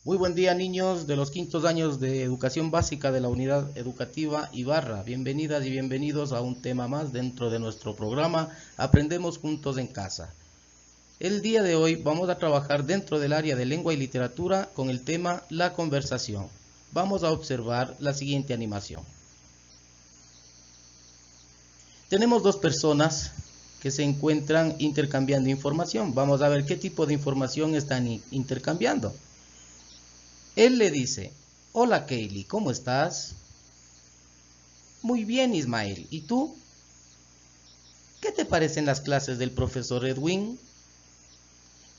Muy buen día, niños de los quintos años de educación básica de la unidad educativa Ibarra. Bienvenidas y bienvenidos a un tema más dentro de nuestro programa Aprendemos Juntos en Casa. El día de hoy vamos a trabajar dentro del área de lengua y literatura con el tema la conversación. Vamos a observar la siguiente animación. Tenemos dos personas que se encuentran intercambiando información. Vamos a ver qué tipo de información están intercambiando. Él le dice: hola Kaylee, ¿cómo estás? Muy bien, Ismael. ¿Y tú? ¿Qué te parecen las clases del profesor Edwin?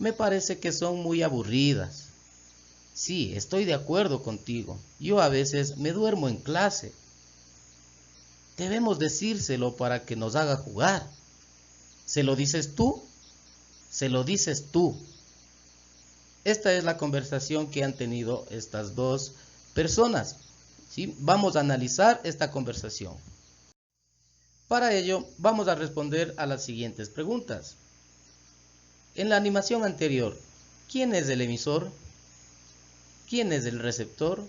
Me parece que son muy aburridas. Sí, estoy de acuerdo contigo. Yo a veces me duermo en clase. Debemos decírselo para que nos haga jugar. ¿Se lo dices tú? Se lo dices tú. Esta es la conversación que han tenido estas dos personas. ¿Sí? Vamos a analizar esta conversación. Para ello, vamos a responder a las siguientes preguntas. En la animación anterior, ¿quién es el emisor? ¿Quién es el receptor?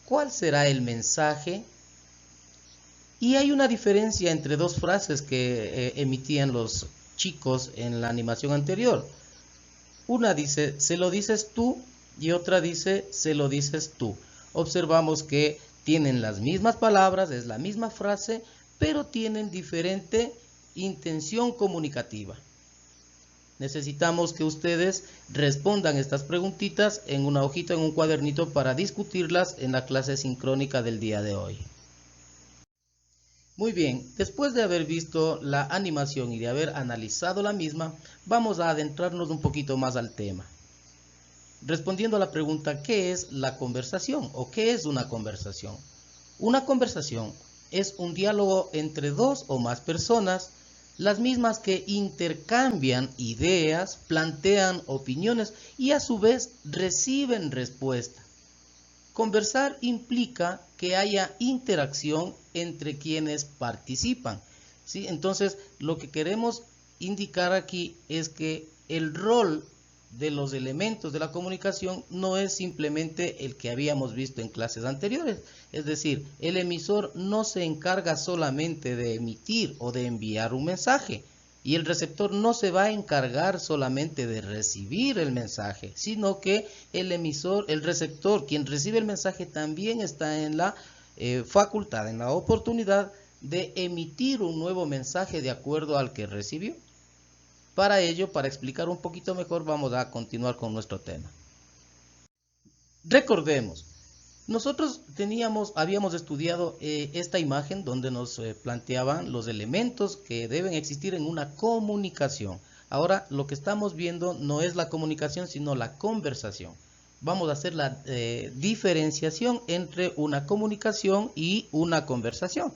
¿Cuál será el mensaje? Y hay una diferencia entre dos frases que emitían los chicos en la animación anterior. Una dice, se lo dices tú, y otra dice, se lo dices tú. Observamos que tienen las mismas palabras, es la misma frase, pero tienen diferente intención comunicativa. Necesitamos que ustedes respondan estas preguntitas en una hojita, en un cuadernito, para discutirlas en la clase sincrónica del día de hoy. Muy bien, después de haber visto la animación y de haber analizado la misma, vamos a adentrarnos un poquito más al tema. Respondiendo a la pregunta, ¿qué es la conversación o qué es una conversación? Una conversación es un diálogo entre dos o más personas, las mismas que intercambian ideas, plantean opiniones y a su vez reciben respuesta. Conversar implica que haya interacción entre quienes participan, ¿sí? Entonces, lo que queremos indicar aquí es que el rol de los elementos de la comunicación no es simplemente el que habíamos visto en clases anteriores. Es decir, el emisor no se encarga solamente de emitir o de enviar un mensaje, y el receptor no se va a encargar solamente de recibir el mensaje, sino que el emisor, el receptor, quien recibe el mensaje, también está en la facultad, en la oportunidad de emitir un nuevo mensaje de acuerdo al que recibió. Para ello, para explicar un poquito mejor, vamos a continuar con nuestro tema. Recordemos, nosotros habíamos estudiado esta imagen donde nos planteaban los elementos que deben existir en una comunicación. Ahora lo que estamos viendo no es la comunicación, sino la conversación. Vamos a hacer la diferenciación entre una comunicación y una conversación.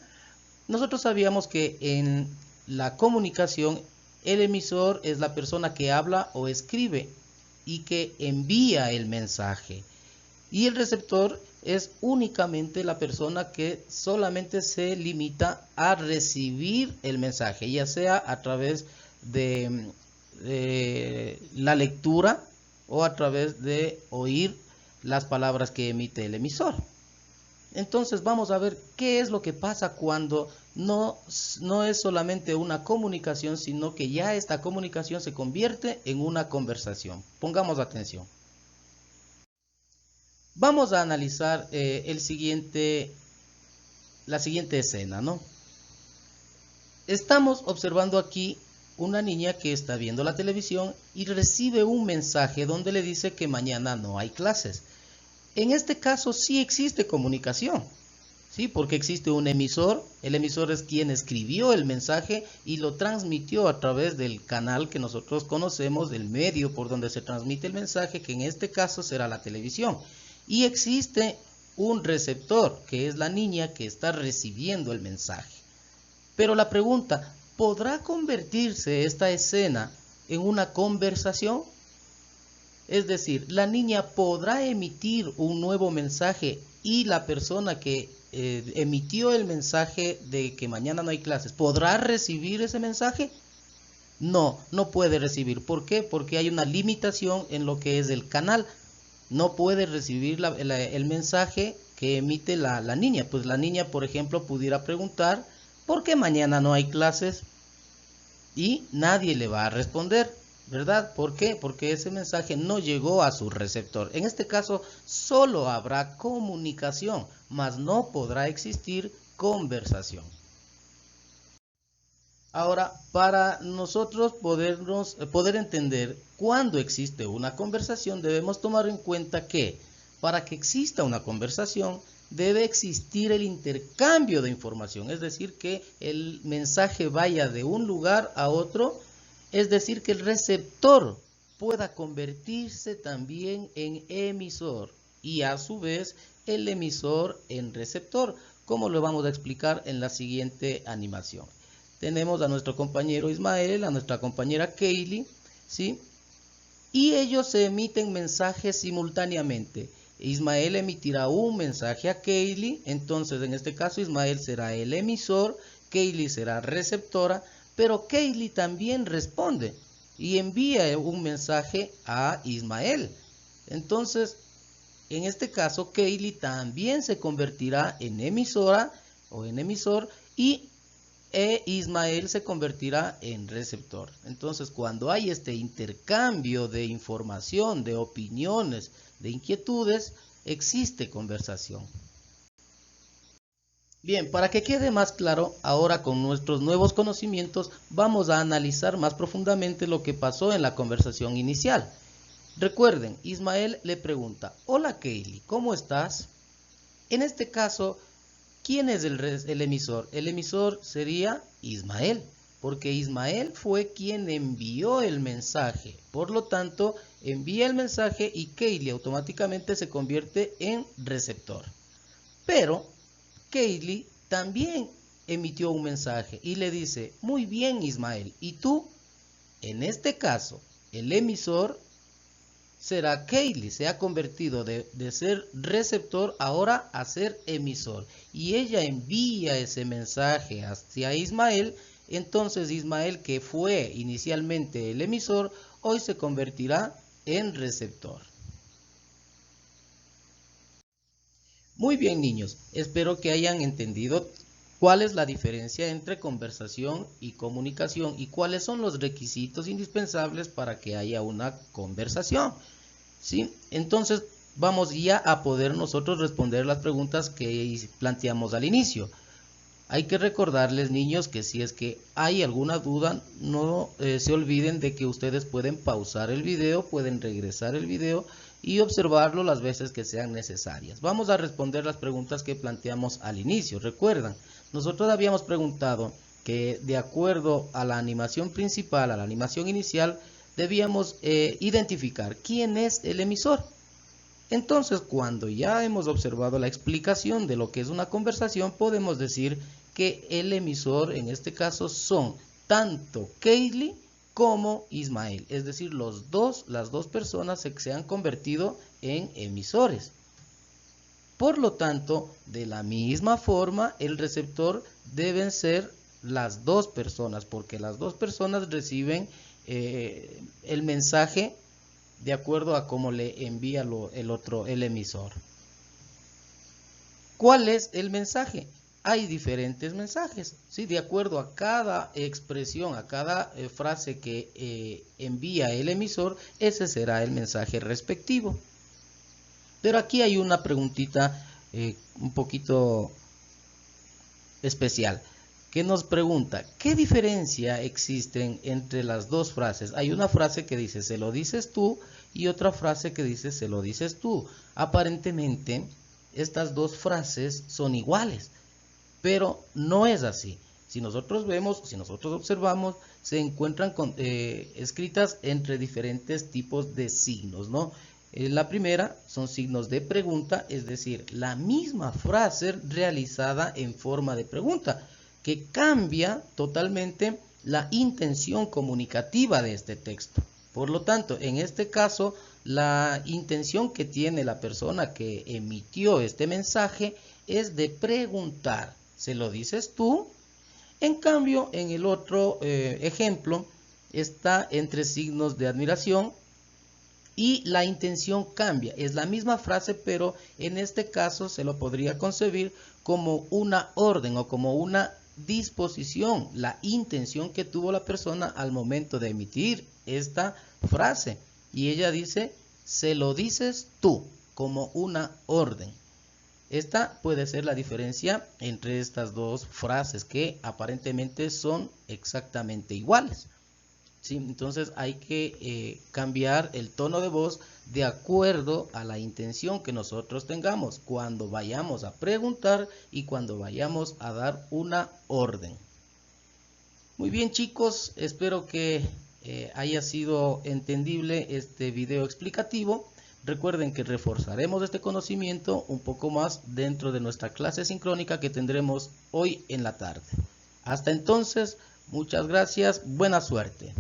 Nosotros sabíamos que en la comunicación el emisor es la persona que habla o escribe y que envía el mensaje. Y el receptor es únicamente la persona que solamente se limita a recibir el mensaje, ya sea a través de la lectura o a través de oír las palabras que emite el emisor. Entonces vamos a ver qué es lo que pasa cuando no es solamente una comunicación, sino que ya esta comunicación se convierte en una conversación. Pongamos atención. Vamos a analizar la siguiente escena, ¿no? Estamos observando aquí una niña que está viendo la televisión y recibe un mensaje donde le dice que mañana no hay clases. En este caso sí existe comunicación, ¿sí? Porque existe un emisor. El emisor es quien escribió el mensaje y lo transmitió a través del canal que nosotros conocemos, del medio por donde se transmite el mensaje, que en este caso será la televisión. Y existe un receptor, que es la niña que está recibiendo el mensaje. Pero la pregunta, ¿podrá convertirse esta escena en una conversación? Es decir, la niña podrá emitir un nuevo mensaje y la persona que emitió el mensaje de que mañana no hay clases, ¿podrá recibir ese mensaje? No, no puede recibir. ¿Por qué? Porque hay una limitación en lo que es el canal. no puede recibir el mensaje que emite la niña. Pues la niña, por ejemplo, pudiera preguntar, ¿por qué mañana no hay clases? Y nadie le va a responder, ¿verdad? ¿Por qué? Porque ese mensaje no llegó a su receptor. En este caso, solo habrá comunicación, mas no podrá existir conversación. Ahora, para nosotros poder entender cuándo existe una conversación, debemos tomar en cuenta que para que exista una conversación debe existir el intercambio de información, es decir, que el mensaje vaya de un lugar a otro, es decir, que el receptor pueda convertirse también en emisor y a su vez el emisor en receptor, como lo vamos a explicar en la siguiente animación. Tenemos a nuestro compañero Ismael, a nuestra compañera Kaylee, ¿sí? Y ellos se emiten mensajes simultáneamente. Ismael emitirá un mensaje a Kaylee, entonces en este caso Ismael será el emisor, Kaylee será receptora, pero Kaylee también responde y envía un mensaje a Ismael. Entonces, en este caso, Kaylee también se convertirá en emisora o en emisor y Ismael se convertirá en receptor. Entonces, cuando hay este intercambio de información, de opiniones, de inquietudes, existe conversación. Bien, para que quede más claro, ahora con nuestros nuevos conocimientos vamos a analizar más profundamente lo que pasó en la conversación inicial. Recuerden, Ismael le pregunta, hola Kaylee, ¿cómo estás? En este caso, ¿quién es el emisor? El emisor sería Ismael, porque Ismael fue quien envió el mensaje. Por lo tanto, envía el mensaje y Kaylee automáticamente se convierte en receptor. Pero Kaylee también emitió un mensaje y le dice, muy bien Ismael, ¿y tú? En este caso, el emisor será Kaylee, se ha convertido de ser receptor ahora a ser emisor. Y ella envía ese mensaje hacia Ismael, entonces Ismael, que fue inicialmente el emisor, hoy se convertirá en receptor. Muy bien, niños, espero que hayan entendido cuál es la diferencia entre conversación y comunicación y cuáles son los requisitos indispensables para que haya una conversación. ¿Sí? Entonces vamos ya a poder nosotros responder las preguntas que planteamos al inicio. Hay que recordarles, niños, que si es que hay alguna duda, no se olviden de que ustedes pueden pausar el video, pueden regresar el video y observarlo las veces que sean necesarias. Vamos a responder las preguntas que planteamos al inicio. Recuerdan, nosotros habíamos preguntado que de acuerdo a la animación principal, a la animación inicial, debíamos identificar quién es el emisor. Entonces, cuando ya hemos observado la explicación de lo que es una conversación, podemos decir que el emisor, en este caso, son tanto Kaylee como Ismael. Es decir, las dos personas se han convertido en emisores. Por lo tanto, de la misma forma, el receptor deben ser las dos personas, porque las dos personas reciben el mensaje de acuerdo a cómo le envía el emisor. ¿Cuál es el mensaje? Hay diferentes mensajes, ¿sí? De acuerdo a cada expresión, a cada frase que envía el emisor, ese será el mensaje respectivo. Pero aquí hay una preguntita un poquito especial, que nos pregunta, ¿qué diferencia existen entre las dos frases? Hay una frase que dice, se lo dices tú, y otra frase que dice, se lo dices tú. Aparentemente, estas dos frases son iguales, pero no es así. Si nosotros vemos, si nosotros observamos, se encuentran escritas entre diferentes tipos de signos, ¿no? La primera son signos de pregunta, es decir, la misma frase realizada en forma de pregunta, que cambia totalmente la intención comunicativa de este texto. Por lo tanto, en este caso, la intención que tiene la persona que emitió este mensaje es de preguntar. ¿Se lo dices tú? En cambio, en el otro ejemplo, está entre signos de admiración y la intención cambia. Es la misma frase, pero en este caso se lo podría concebir como una orden o como una disposición, la intención que tuvo la persona al momento de emitir esta frase. Y ella dice, se lo dices tú, como una orden. Esta puede ser la diferencia entre estas dos frases que aparentemente son exactamente iguales. ¿Sí? Entonces hay que cambiar el tono de voz de acuerdo a la intención que nosotros tengamos cuando vayamos a preguntar y cuando vayamos a dar una orden. Muy bien, chicos, espero que haya sido entendible este video explicativo. Recuerden que reforzaremos este conocimiento un poco más dentro de nuestra clase sincrónica que tendremos hoy en la tarde. Hasta entonces, muchas gracias, buena suerte.